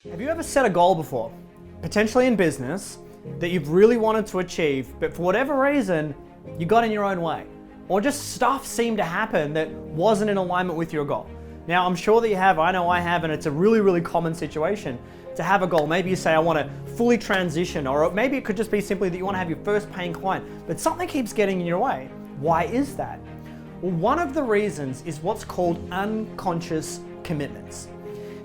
Have you ever set a goal before, potentially in business, that you've really wanted to achieve, but for whatever reason, you got in your own way? Or just stuff seemed to happen that wasn't in alignment with your goal? Now, I'm sure that you have, I know I have, and it's a really common situation to have a goal. Maybe you say, I want to fully transition, or maybe it could just be simply that you want to have your first paying client, but something keeps getting in your way. Why is that? Well, one of the reasons is what's called unconscious commitments.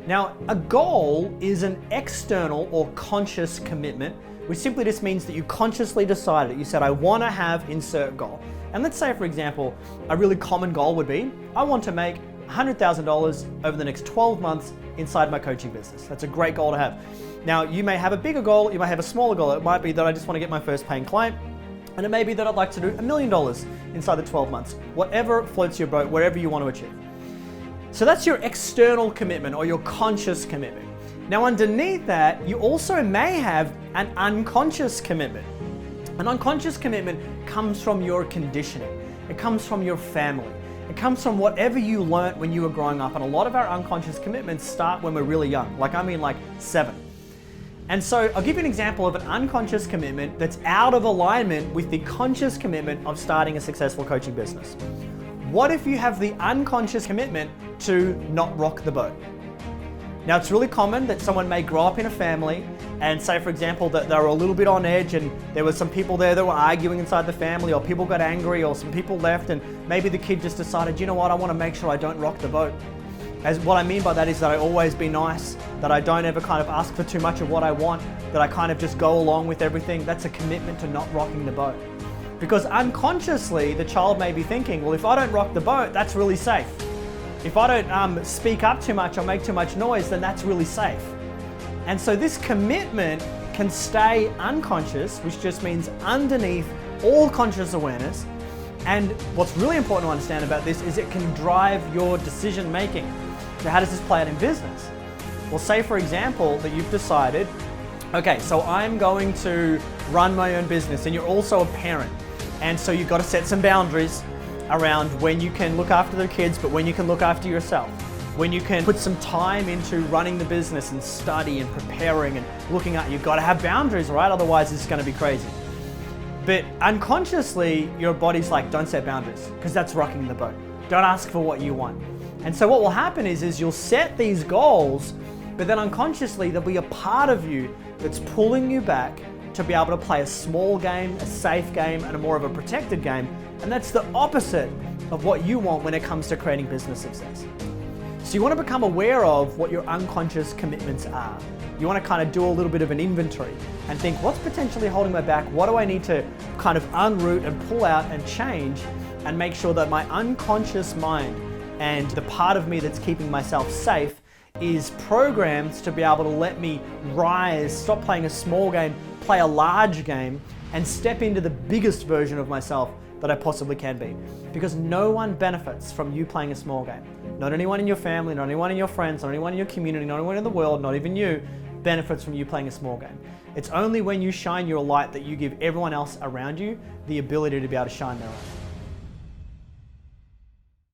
Now, a goal is an external or conscious commitment, which simply just means that you consciously decided it. You said, I want to have insert goal. And let's say, for example, a really common goal would be, I want to make $100,000 over the next 12 months inside my coaching business. That's a great goal to have. Now, you may have a bigger goal, you might have a smaller goal. It might be that I just want to get my first paying client, and it may be that I'd like to do $1 million inside the 12 months. Whatever floats your boat, wherever you want to achieve. So that's your external commitment or your conscious commitment. Now underneath that, you also may have an unconscious commitment. An unconscious commitment comes from your conditioning. It comes from your family. It comes from whatever you learnt when you were growing up. And a lot of our unconscious commitments start when we're really young, like 7. And so I'll give you an example of an unconscious commitment that's out of alignment with the conscious commitment of starting a successful coaching business. What if you have the unconscious commitment to not rock the boat? Now, it's really common that someone may grow up in a family and say, for example, that they were a little bit on edge and there were some people there that were arguing inside the family, or people got angry, or some people left, and maybe the kid just decided, you know what, I want to make sure I don't rock the boat. As what I mean by that is that I always be nice, that I don't ever kind of ask for too much of what I want, that I kind of just go along with everything. That's a commitment to not rocking the boat. Because unconsciously, the child may be thinking, well, if I don't rock the boat, that's really safe. If I don't speak up too much or make too much noise, then that's really safe. And so this commitment can stay unconscious, which just means underneath all conscious awareness. And what's really important to understand about this is it can drive your decision making. So how does this play out in business? Well, say for example that you've decided, okay, so I'm going to run my own business, and you're also a parent. And so you've got to set some boundaries around when you can look after the kids, but when you can look after yourself. When you can put some time into running the business and study and preparing and looking at, you've got to have boundaries, right? Otherwise it's going to be crazy. But unconsciously, your body's like, don't set boundaries, because that's rocking the boat. Don't ask for what you want. And so what will happen is you'll set these goals, but then unconsciously there'll be a part of you that's pulling you back to be able to play a small game, a safe game, and a more of a protected game. And that's the opposite of what you want when it comes to creating business success. So you want to become aware of what your unconscious commitments are. You want to kind of do a little bit of an inventory and think, what's potentially holding me back? What do I need to kind of unroot and pull out and change, and make sure that my unconscious mind and the part of me that's keeping myself safe is programmed to be able to let me rise, stop playing a small game, play a large game, and step into the biggest version of myself that I possibly can be. Because no one benefits from you playing a small game. Not anyone in your family, not anyone in your friends, not anyone in your community, not anyone in the world, not even you, benefits from you playing a small game. It's only when you shine your light that you give everyone else around you the ability to be able to shine their own.